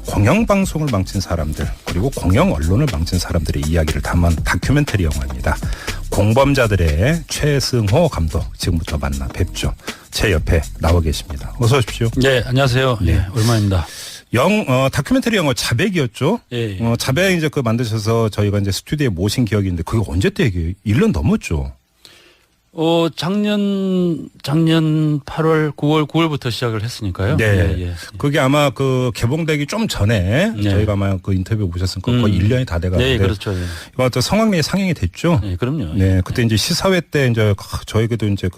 공영방송을 망친 사람들 그리고 공영언론을 망친 사람들의 이야기를 담은 다큐멘터리 영화입니다. 공범자들의 최승호 감독 지금부터 만나 뵙죠. 제 옆에 나와 계십니다. 어서 오십시오. 네, 안녕하세요. 네, 오랜만입니다. 다큐멘터리 영화 자백이었죠. 예. 자백 이제 만드셔서 저희가 이제 스튜디오에 모신 기억이 있는데 그게 언제 때 얘기예요? 1년 넘었죠. 작년 8월, 9월부터 시작을 했으니까요. 네. 예. 그게 아마 그 개봉되기 좀 전에 저희가 아마 그 인터뷰 보셨으니까 거의 1년이 다 돼가는데. 네, 그렇죠. 예. 이거 또 성황리에 상영이 됐죠. 네, 그럼요. 네, 그때 이제 시사회 때 이제 저에게도 이제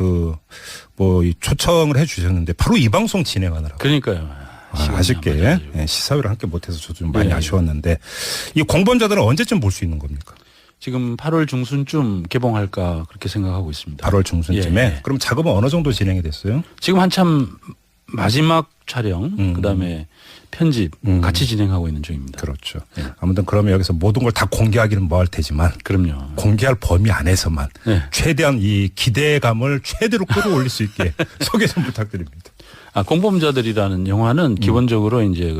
이 초청을 해주셨는데 바로 이 방송 진행하느라고. 그러니까요. 아쉽게 시사회를 함께 못해서 저도 좀 많이 아쉬웠는데 이 공범자들은 언제쯤 볼 수 있는 겁니까? 지금 8월 중순쯤 개봉할까 그렇게 생각하고 있습니다. 8월 중순쯤에? 예. 그럼 작업은 어느 정도 진행이 됐어요? 지금 한참 마지막 촬영, 그다음에 편집 같이 진행하고 있는 중입니다. 그렇죠. 예. 아무튼 그러면 여기서 모든 걸 다 공개하기는 뭐할 테지만 그럼요. 공개할 범위 안에서만 네. 최대한 이 기대감을 최대로 끌어올릴 수 있게 소개 좀 부탁드립니다. 공범자들이라는 영화는 기본적으로 이제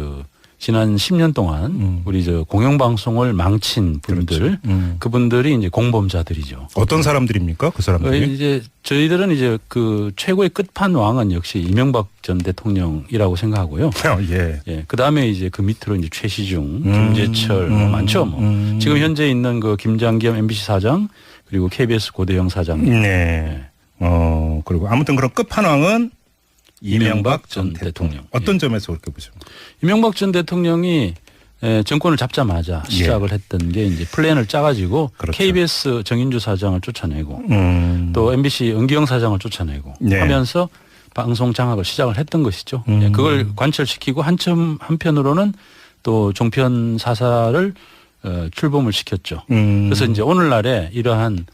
지난 10년 동안 우리 공영방송을 망친 분들, 그렇죠. 그분들이 이제 공범자들이죠. 어떤 사람들입니까? 그 사람들이? 이제 저희들은 이제 그 최고의 끝판왕은 역시 이명박 전 대통령이라고 생각하고요. 예. 그 다음에 이제 그 밑으로 이제 최시중, 김재철 많죠. 지금 현재 있는 그 김장겸 MBC 사장 그리고 KBS 고대영 사장. 네. 그리고 아무튼 그런 끝판왕은 이명박 전 대통령. 어떤 점에서 그렇게 보십니까? 이명박 전 대통령이 정권을 잡자마자 시작을 했던 게 이제 플랜을 짜가지고 그렇죠. KBS 정인주 사장을 쫓아내고 또 MBC 은기영 사장을 쫓아내고 하면서 방송 장악을 시작을 했던 것이죠. 그걸 관철시키고 한편으로는 또 종편 사사를 출범을 시켰죠. 그래서 이제 오늘날에 이러한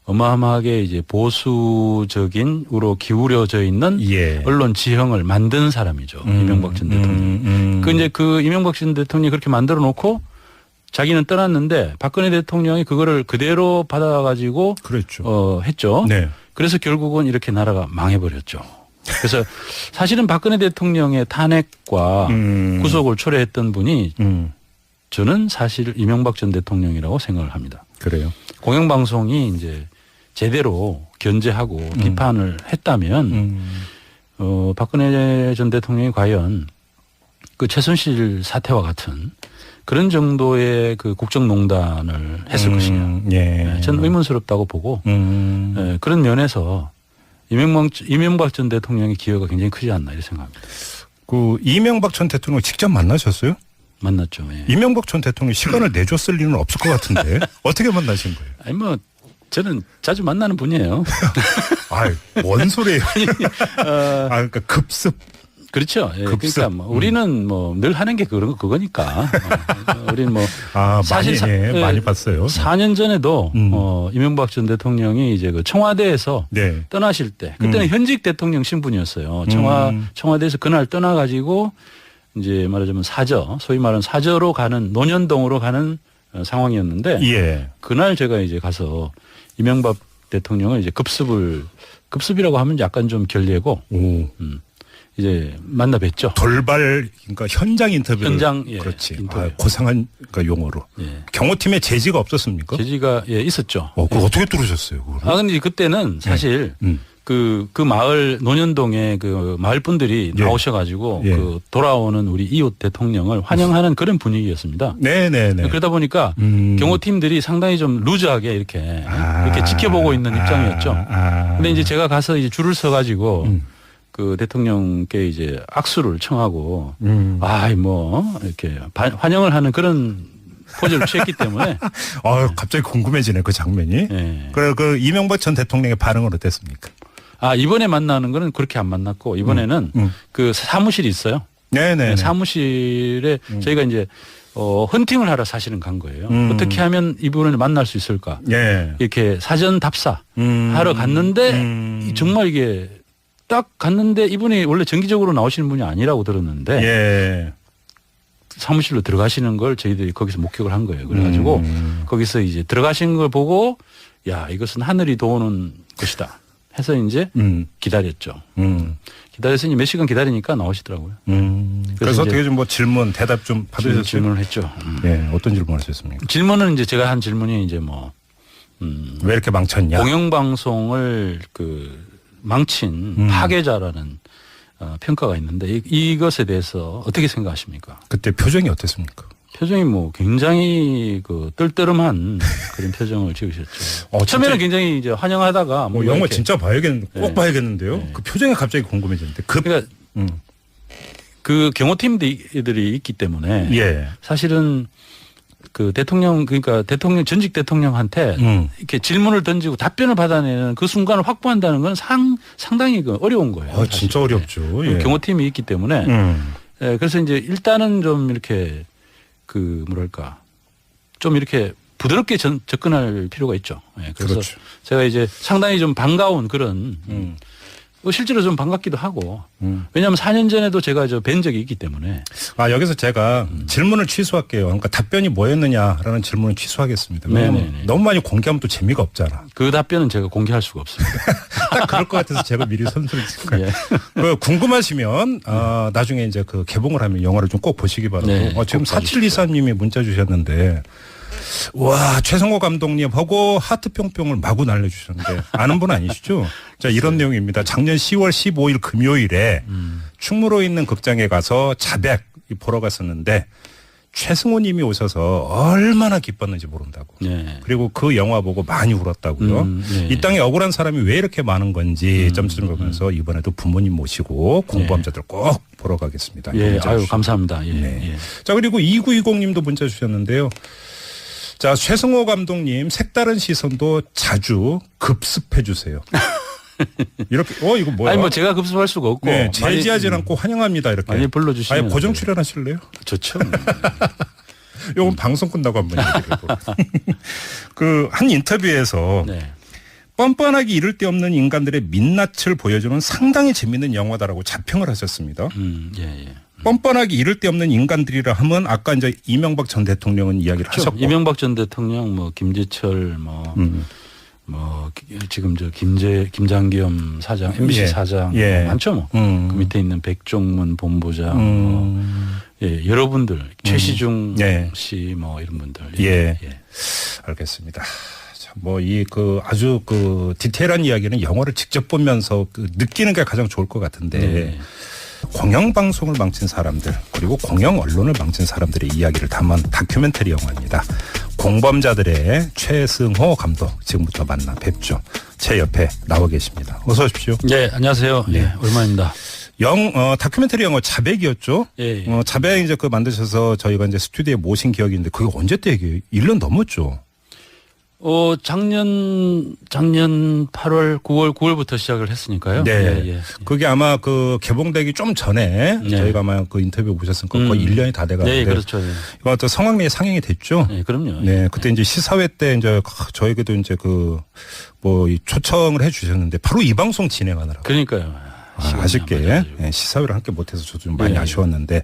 어마어마하게 이제 보수적인으로 기울여져 있는 언론 지형을 만든 사람이죠. 이명박 전 대통령. 그 이명박 전 대통령이 그렇게 만들어 놓고 자기는 떠났는데 박근혜 대통령이 그거를 그대로 받아가지고 그랬죠. 했죠. 네. 그래서 결국은 이렇게 나라가 망해버렸죠. 그래서 사실은 박근혜 대통령의 탄핵과 구속을 초래했던 분이 저는 사실 이명박 전 대통령이라고 생각을 합니다. 그래요. 공영방송이 이제 제대로 견제하고 비판을 했다면 박근혜 전 대통령이 과연 그 최순실 사태와 같은 그런 정도의 그 국정농단을 했을 것이냐. 저는 의문스럽다고 보고 그런 면에서 이명박 전 대통령의 기여가 굉장히 크지 않나 이렇게 생각합니다. 그 이명박 전 대통령 직접 만나셨어요? 만났죠. 예. 이명박 전 대통령이 시간을 내줬을 리는 없을 것 같은데 어떻게 만나신 거예요? 저는 자주 만나는 분이에요. 뭔 소리예요? 그러니까 급습. 그렇죠. 예, 그러니까 우리는 늘 하는 게 그거니까. 우리는 사실 많이 봤어요. 4년 전에도 이명박 전 대통령이 이제 그 청와대에서 떠나실 때 그때는 현직 대통령 신분이었어요. 청와대에서 그날 떠나가지고 이제 말하자면 소위 말하는 사저로 가는 논현동으로 가는 상황이었는데 그날 제가 이제 가서 이명박 대통령을 이제 급습이라고 하면 약간 좀 결례고 이제 만나 뵀죠. 돌발 그러니까 현장 인터뷰. 그렇지. 고상한 용어로. 경호팀에 제지가 없었습니까? 제지가 있었죠. 그거 어떻게 뚫으셨어요? 근데 그때는 사실 그 마을 논현동에 그 마을 분들이 나오셔가지고 그 돌아오는 우리 이웃 대통령을 환영하는 그런 분위기였습니다. 네네네. 그러다 보니까 경호팀들이 상당히 좀 루즈하게 이렇게 지켜보고 있는 입장이었죠. 근데 이제 제가 가서 이제 줄을 서가지고 그 대통령께 이제 악수를 청하고 이렇게 환영을 하는 그런 포즈를 취했기 때문에. 갑자기 궁금해지네 그 장면이. 그래 그 이명박 전 대통령의 반응은 어땠습니까? 이번에 만나는 거는 그렇게 안 만났고 이번에는 그 사무실이 있어요. 네네. 사무실에 저희가 이제 헌팅을 하러 사실은 간 거예요. 어떻게 하면 이분을 만날 수 있을까? 이렇게 사전 답사 하러 갔는데 정말 이게 딱 갔는데 이분이 원래 정기적으로 나오시는 분이 아니라고 들었는데 사무실로 들어가시는 걸 저희들이 거기서 목격을 한 거예요. 그래가지고 거기서 이제 들어가시는 걸 보고 이것은 하늘이 도우는 것이다 해서 이제 기다렸죠. 기다려서 이제 몇 시간 기다리니까 나오시더라고요. 그래서 어떻게 좀 뭐 질문, 대답 좀 받으셨어요? 질문을 했죠. 네, 어떤 질문을 하셨습니까? 질문은 이제 제가 한 질문이 이제 뭐 왜 이렇게 망쳤냐? 공영방송을 망친 파괴자라는 평가가 있는데 이것에 대해서 어떻게 생각하십니까? 그때 표정이 어땠습니까? 표정이 뭐 굉장히 떨떠름한 그런 표정을 지으셨죠. 처음에는 굉장히 이제 환영하다가 뭐 영화 진짜 꼭 봐야겠는데요. 네. 그 표정이 갑자기 궁금해졌는데. 그러니까 그 경호팀들이 있기 때문에 예. 사실은 그러니까 전직 대통령한테 이렇게 질문을 던지고 답변을 받아내는 그 순간을 확보한다는 건 상당히 어려운 거예요. 진짜 어렵죠. 예. 경호팀이 있기 때문에. 예, 그래서 이제 일단은 좀 이렇게 좀 이렇게 부드럽게 접근할 필요가 있죠. 예, 그래서 그렇죠. 제가 이제 상당히 좀 반가운 그런 실제로 좀 반갑기도 하고 왜냐하면 4년 전에도 제가 뵌 적이 있기 때문에. 여기서 제가 질문을 취소할게요. 그러니까 답변이 뭐였느냐라는 질문을 취소하겠습니다. 왜냐하면 너무 많이 공개하면 또 재미가 없잖아. 그 답변은 제가 공개할 수가 없습니다. 딱 그럴 것 같아서 제가 미리 선수했을 거예요. 예. 궁금하시면 나중에 이제 개봉을 하면 영화를 좀 꼭 보시기 바라고. 네, 지금 4723님이 문자 주셨는데 와, 최성호 감독님하고 하트 뿅뿅을 마구 날려주셨는데 아는 분 아니시죠? 자, 이런 내용입니다. 작년 10월 15일 금요일에 충무로에 있는 극장에 가서 자백 보러 갔었는데 최승호 님이 오셔서 얼마나 기뻤는지 모른다고. 네. 그리고 그 영화 보고 많이 울었다고요. 네. 이 땅에 억울한 사람이 왜 이렇게 많은 건지 점점 보면서 이번에도 부모님 모시고 공범자들 꼭 보러 가겠습니다. 예, 감사합니다. 예, 네. 예. 자, 그리고 2920님도 문자 주셨는데요. 자, 최승호 감독님 색다른 시선도 자주 급습해 주세요. 이렇게 이거 뭐야? 아니 뭐 제가 급습할 수가 없고. 네, 제지하지 않고 환영합니다 이렇게. 많이 불러주시면. 고정 출연하실래요? 좋죠. 요건 방송 끝나고 한번 얘기해보고. 한 인터뷰에서 네. 뻔뻔하기 이를 데 없는 인간들의 민낯을 보여주는 상당히 재밌는 영화다라고 자평을 하셨습니다. 예. 뻔뻔하기 이를 데 없는 인간들이라 하면 아까 이제 이명박 전 대통령은 이야기를 그렇죠. 하셨고. 이명박 전 대통령, 김재철, 지금 김장겸 사장, MBC 예. 사장 예. 많죠. 그 밑에 있는 백종문 본부장, 여러분들 최시중 씨 이런 분들. 예. 알겠습니다. 아주 디테일한 이야기는 영화를 직접 보면서 느끼는 게 가장 좋을 것 같은데. 네. 공영방송을 망친 사람들 그리고 공영 언론을 망친 사람들의 이야기를 담은 다큐멘터리 영화입니다. 공범자들의 최승호 감독 지금부터 만나 뵙죠. 제 옆에 나와 계십니다. 어서 오십시오. 네, 안녕하세요. 네, 오랜만입니다. 다큐멘터리 영화 자백이었죠. 예. 자백 이제 만드셔서 저희가 이제 스튜디오에 모신 기억이 있는데 그게 언제 때 얘기예요? 1년 넘었죠. 작년 8월, 9월부터 시작을 했으니까요. 네. 예. 그게 아마 개봉되기 좀 전에 저희가 아마 인터뷰 보셨으니까 거의 1년이 다 돼가는데. 네, 그렇죠. 예. 이거 또 성황리에 상영이 됐죠. 네, 그럼요. 네, 그때 이제 시사회 때 이제 저에게도 이제 초청을 해주셨는데 바로 이 방송 진행하느라고. 그러니까요. 아쉽게 시사회를 함께 못해서 저도 좀 많이 아쉬웠는데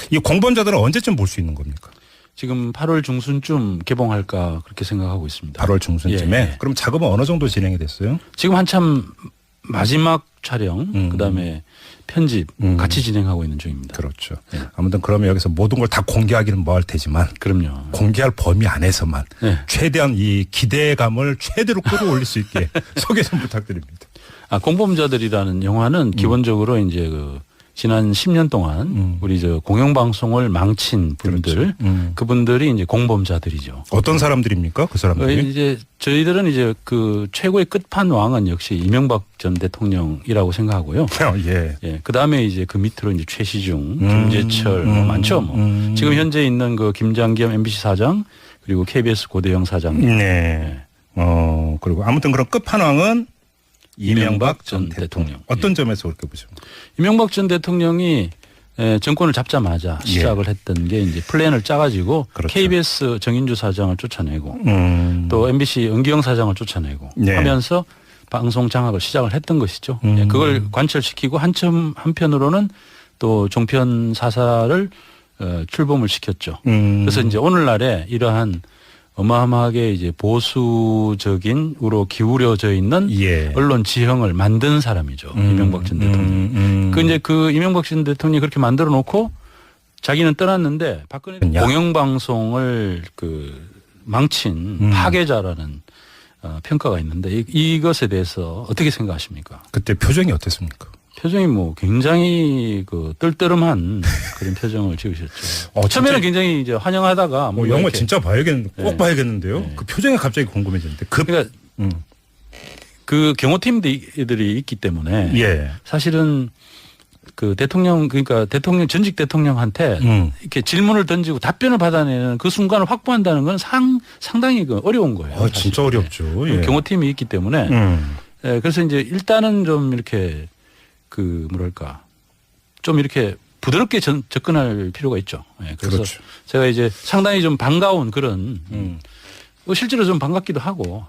이 공범자들은 언제쯤 볼 수 있는 겁니까? 지금 8월 중순쯤 개봉할까 그렇게 생각하고 있습니다. 8월 중순쯤에? 예. 그럼 작업은 어느 정도 진행이 됐어요? 지금 한참 마지막 촬영, 그다음에 편집 같이 진행하고 있는 중입니다. 그렇죠. 예. 아무튼 그러면 여기서 모든 걸 다 공개하기는 뭐할 테지만 그럼요. 공개할 범위 안에서만 최대한 이 기대감을 최대로 끌어올릴 수 있게 소개 좀 부탁드립니다. 공범자들이라는 영화는 기본적으로 이제 지난 10년 동안 우리 공영방송을 망친 분들, 그렇죠. 그분들이 이제 공범자들이죠. 어떤 사람들입니까? 그 사람들이? 이제 저희들은 이제 최고의 끝판왕은 역시 이명박 전 대통령이라고 생각하고요. 예. 예. 그 다음에 이제 그 밑으로 이제 최시중, 김재철 많죠. 지금 현재 있는 김장겸 MBC 사장 그리고 KBS 고대영 사장. 네. 그리고 아무튼 그런 끝판왕은 이명박 전 대통령. 어떤 점에서 그렇게 보십니까? 이명박 전 대통령이 정권을 잡자마자 시작을 했던 게 이제 플랜을 짜가지고 그렇죠. KBS 정인주 사장을 쫓아내고 또 MBC 은기영 사장을 쫓아내고 하면서 방송 장악을 시작을 했던 것이죠. 그걸 관철시키고 한편으로는 또 종편 사사를 출범을 시켰죠. 그래서 이제 오늘날에 이러한 어마어마하게 이제 보수적인으로 기울여져 있는 예. 언론 지형을 만든 사람이죠. 이명박 전 대통령. 그 이제 그 이명박 전 대통령이 그렇게 만들어 놓고 자기는 떠났는데 박근혜 공영방송을 그 망친 파괴자라는 평가가 있는데 이것에 대해서 어떻게 생각하십니까? 그때 표정이 어땠습니까? 표정이 뭐 굉장히 그 뜰뜨름한 그런 표정을 지으셨죠. 처음에는 굉장히 이제 환영하다가 뭐 영화 진짜 봐야겠는데 꼭 네. 봐야겠는데요. 네. 그 표정이 갑자기 궁금해지는데. 그러니까 그 경호팀들이 있기 때문에 예. 사실은 그 대통령 그러니까 대통령 전직 대통령한테 이렇게 질문을 던지고 답변을 받아내는 그 순간을 확보한다는 건 상당히 그 어려운 거예요. 진짜 어렵죠. 예. 경호팀이 있기 때문에 예, 그래서 이제 일단은 좀 이렇게 그 뭐랄까 좀 이렇게 부드럽게 접근할 필요가 있죠. 예, 그래서 그렇죠. 제가 이제 상당히 좀 반가운 그런 실제로 좀 반갑기도 하고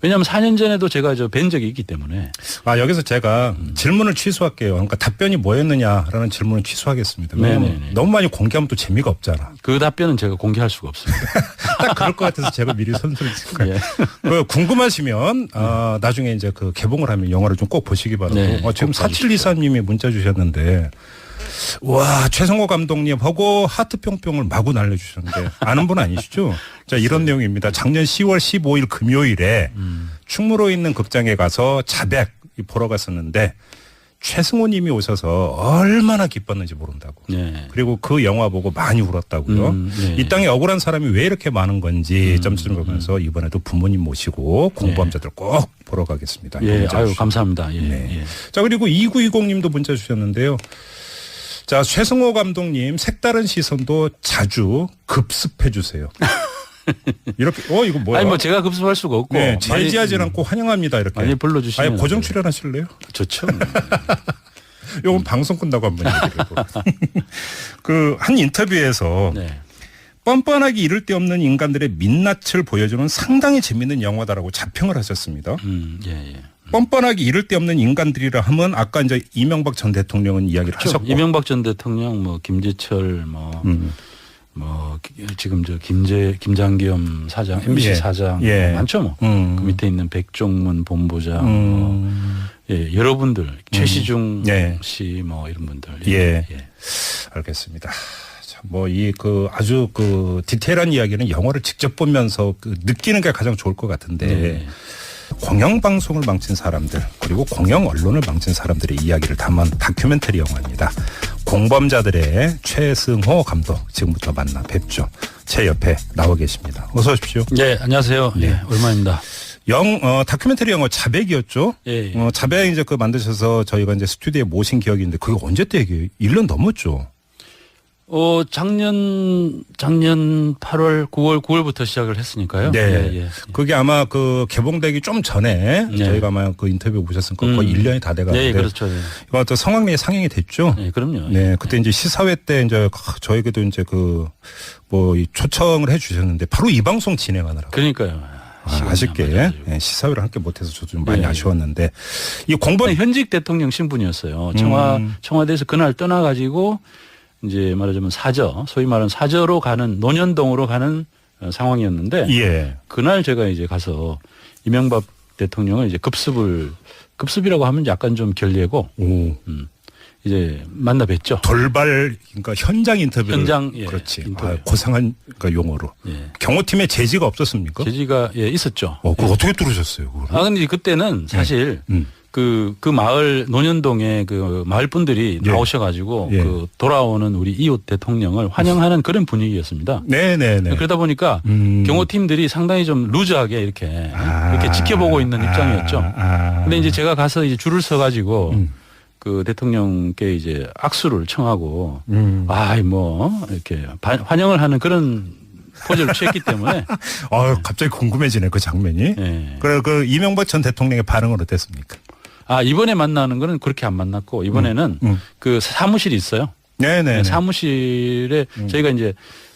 왜냐하면 4년 전에도 제가 뵌 적이 있기 때문에 여기서 제가 질문을 취소할게요. 그러니까 답변이 뭐였느냐라는 질문을 취소하겠습니다. 왜냐하면 너무 많이 공개하면 또 재미가 없잖아. 그 답변은 제가 공개할 수가 없습니다. 딱 그럴 것 같아서 제가 미리 선수를 칠까요? 예. 그 궁금하시면 나중에 이제 그 개봉을 하면 영화를 좀 꼭 보시기 바라고. 네, 지금 4724님이 문자 주셨는데 와 최성호 감독님하고 하트 뿅뿅을 마구 날려주셨는데 아는 분 아니시죠? 자 이런 내용입니다. 작년 10월 15일 금요일에 충무로에 있는 극장에 가서 자백 보러 갔었는데 최승호님이 오셔서 얼마나 기뻤는지 모른다고. 네. 그리고 그 영화 보고 많이 울었다고요. 네. 이 땅에 억울한 사람이 왜 이렇게 많은 건지 점점 보면서 이번에도 부모님 모시고 공범자들 꼭 보러 가겠습니다. 예, 아유 감사합니다. 예, 네. 예. 자 그리고 2920님도 문자 주셨는데요. 자 최승호 감독님 색다른 시선도 자주 급습해 주세요. 이렇게 이거 뭐야? 아니 뭐 제가 급습할 수가 없고. 네, 제지하지 않고 환영합니다 이렇게. 많이 불러주시면. 고정 출연하실래요? 좋죠. 요건 방송 끝나고 한번 얘기해보. 그 한 인터뷰에서 네. 뻔뻔하게 이를 데 없는 인간들의 민낯을 보여주는 상당히 재밌는 영화다라고 자평을 하셨습니다. 예, 예. 뻔뻔하게 이를 데 없는 인간들이라 하면 아까 이제 이명박 전 대통령은 이야기를 그렇죠. 하셨고 이명박 전 대통령 뭐 김재철 뭐 지금 저 김장겸 사장 MBC 예. 사장 예. 많죠 뭐. 그 밑에 있는 백종문 본부장 예, 여러분들 최시중 예. 씨 뭐 이런 분들. 예. 알겠습니다. 뭐 이 그 아주 그 디테일한 이야기는 영화를 직접 보면서 그 느끼는 게 가장 좋을 것 같은데 네. 공영방송을 망친 사람들 그리고 공영 언론을 망친 사람들의 이야기를 담은 다큐멘터리 영화입니다. 공범자들의 최승호 감독 지금부터 만나 뵙죠. 제 옆에 나와 계십니다. 어서 오십시오. 네, 안녕하세요. 네. 예, 오랜만입니다. 다큐멘터리 영화 자백이었죠. 예, 예. 자백 이제 그 만드셔서 저희가 이제 스튜디오에 모신 기억이 있는데 그게 언제 때 얘기예요? 1년 넘었죠. 작년 8월, 9월부터 시작을 했으니까요. 네. 예. 그게 아마 그 개봉되기 좀 전에 저희가 아마 그 인터뷰 보셨으니까 거의 1년이 다 돼가는데. 네, 그렇죠. 예. 이거 또 성황리에 상영이 됐죠. 네, 그럼요. 네, 그때 이제 시사회 때 이제 저에게도 이제 이 초청을 해주셨는데 바로 이 방송 진행하느라고. 그러니까요. 아쉽게 시사회를 함께 못해서 저도 좀 많이 아쉬웠는데 이 공범 현직 대통령 신분이었어요. 청와대에서 그날 떠나가지고 이제 말하자면 소위 말하는 사저로 가는 논현동으로 가는 상황이었는데 예. 그날 제가 이제 가서 이명박 대통령을 이제 급습이라고 하면 약간 좀 결례고 이제 만나 뵀죠. 돌발 그러니까 현장 인터뷰를 예, 그렇지. 인터뷰. 고상한 그러니까 용어로. 예. 경호팀에 제지가 없었습니까? 제지가 있었죠. 그거 어떻게 뚫으셨어요? 그거를? 근데 그때는 사실 그 마을 논현동에 그 마을 분들이 나오셔가지고 그 돌아오는 우리 이웃 대통령을 환영하는 그런 분위기였습니다. 네네네. 그러다 보니까 경호팀들이 상당히 좀 루즈하게 이렇게 지켜보고 있는 입장이었죠. 근데 이제 제가 가서 이제 줄을 서가지고 그 대통령께 이제 악수를 청하고 이렇게 환영을 하는 그런 포즈를 취했기 때문에. 갑자기 궁금해지네 그 장면이. 네. 그래 그 이명박 전 대통령의 반응은 어땠습니까? 이번에 만나는 거는 그렇게 안 만났고 이번에는 그 사무실이 있어요. 네네. 사무실에 저희가 이제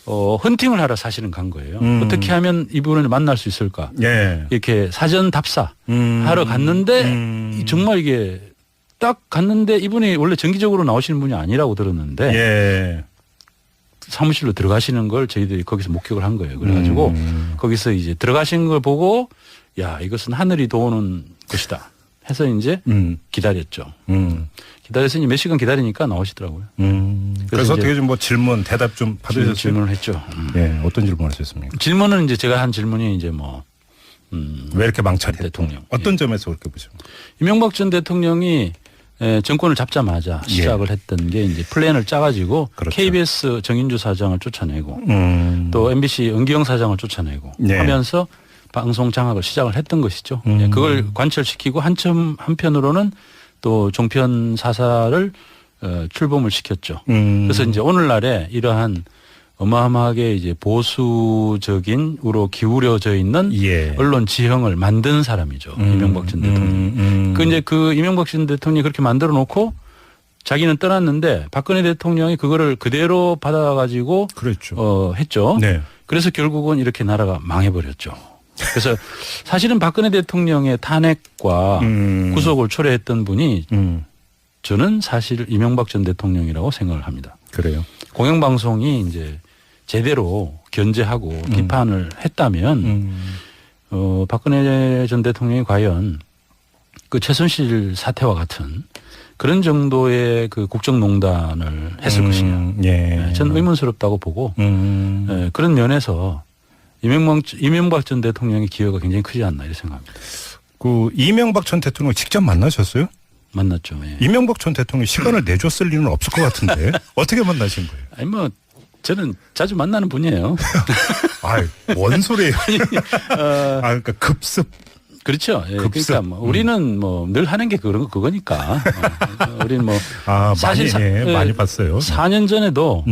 헌팅을 하러 사실은 간 거예요. 어떻게 하면 이분을 만날 수 있을까? 예. 이렇게 사전 답사 하러 갔는데 정말 이게 딱 갔는데 이분이 원래 정기적으로 나오시는 분이 아니라고 들었는데 예. 사무실로 들어가시는 걸 저희들이 거기서 목격을 한 거예요. 그래가지고 거기서 이제 들어가시는 걸 보고 야, 이것은 하늘이 도우는 것이다 해서 이제 기다렸죠. 기다려서 이제 몇 시간 기다리니까 나오시더라고요. 그래서 어떻게 좀 뭐 질문, 대답 좀 받으셨어요? 질문을 했죠. 예, 어떤 질문을 하셨습니까? 질문은 이제 제가 한 질문이 이제 왜 이렇게 망설이 대통령. 어떤 점에서 그렇게 보십니까? 이명박 전 대통령이 정권을 잡자마자 시작을 했던 게 이제 플랜을 짜가지고 그렇죠. KBS 정인주 사장을 쫓아내고 또 MBC 은기영 사장을 쫓아내고 하면서 방송 장악을 시작을 했던 것이죠. 그걸 관철시키고 한편으로는 또 종편 사사를 출범을 시켰죠. 그래서 이제 오늘날에 이러한 어마어마하게 이제 보수적인으로 기울여져 있는 언론 지형을 만든 사람이죠. 이명박 전 대통령. 그 이명박 전 대통령이 그렇게 만들어 놓고 자기는 떠났는데 박근혜 대통령이 그거를 그대로 받아가지고 그랬죠. 했죠. 네. 그래서 결국은 이렇게 나라가 망해버렸죠. 그래서 사실은 박근혜 대통령의 탄핵과 구속을 초래했던 분이 저는 사실 이명박 전 대통령이라고 생각을 합니다. 그래요. 공영방송이 이제 제대로 견제하고 비판을 했다면 박근혜 전 대통령이 과연 그 최순실 사태와 같은 그런 정도의 그 국정농단을 했을 것이냐. 저는 의문스럽다고 보고 그런 면에서 이명박 전 대통령의 기여가 굉장히 크지 않나 이렇게 생각합니다. 그 이명박 전 대통령 직접 만나셨어요? 만났죠. 예. 이명박 전 대통령이 시간을 내줬을 리는 없을 것 같은데 어떻게 만나신 거예요? 아니 뭐 저는 자주 만나는 분이에요. 뭔 소리예요? 그러니까 급습. 그렇죠. 예, 그러니까 뭐 우리는 뭐 늘 하는 게 그거니까. 우리는 뭐 사실 많이 봤어요. 4년 전에도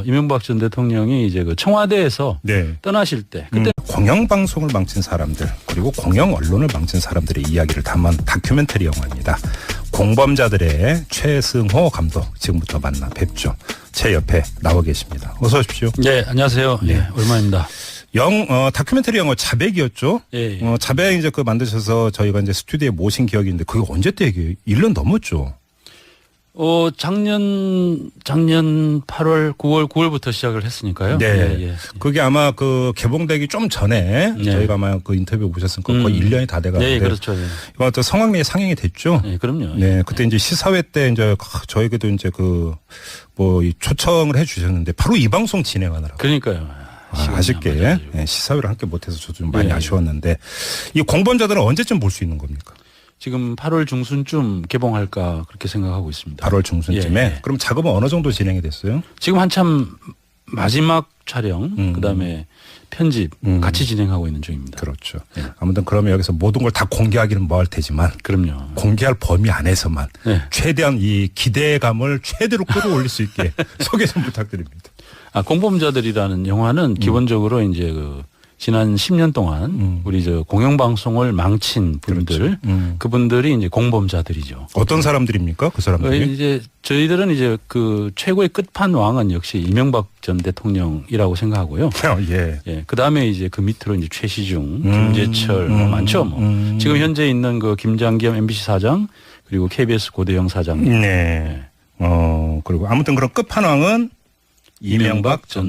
이명박 전 대통령이 이제 그 청와대에서 떠나실 때 그때 공영방송을 망친 사람들 그리고 공영 언론을 망친 사람들의 이야기를 담은 다큐멘터리 영화입니다. 공범자들의 최승호 감독 지금부터 만나 뵙죠. 제 옆에 나와 계십니다. 어서 오십시오. 네, 안녕하세요. 네, 얼마입니다. 다큐멘터리 영화 자백이었죠. 자백 이제 만드셔서 저희가 이제 스튜디오에 모신 기억이 있는데 그게 언제 때 얘기예요? 1년 넘었죠. 작년 8월, 9월부터 시작을 했으니까요. 네. 그게 아마 그 개봉되기 좀 전에 저희가 아마 그 인터뷰 보셨으니까 거의 1년이 다 돼가는데. 네, 그렇죠. 이거 또 성황리에 상영이 됐죠. 네, 그럼요. 네, 그때 이제 시사회 때 이제 저에게도 이제 이 초청을 해주셨는데 바로 이 방송 진행하느라고. 그러니까요. 아쉽게 시사회를 함께 못해서 저도 좀 많이 아쉬웠는데 이 공범자들은 언제쯤 볼 수 있는 겁니까? 지금 8월 중순쯤 개봉할까 그렇게 생각하고 있습니다. 8월 중순쯤에? 그럼 작업은 어느 정도 진행이 됐어요? 지금 한참 마지막 촬영 그다음에 편집 같이 진행하고 있는 중입니다. 그렇죠. 아무튼 그러면 여기서 모든 걸 다 공개하기는 뭐할 테지만 그럼요. 공개할 범위 안에서만 최대한 이 기대감을 최대로 끌어올릴 수 있게 소개 좀 부탁드립니다. 공범자들이라는 영화는 기본적으로 이제 지난 10년 동안 우리 공영방송을 망친 분들, 그분들이 이제 공범자들이죠. 어떤 사람들입니까? 그 사람들이? 이제 저희들은 이제 그 최고의 끝판왕은 역시 이명박 전 대통령이라고 생각하고요. 그 다음에 이제 그 밑으로 이제 최시중, 김재철 많죠. 지금 현재 있는 그 김장겸 MBC 사장 그리고 KBS 고대영 사장. 그리고 아무튼 그런 끝판왕은 이명박 전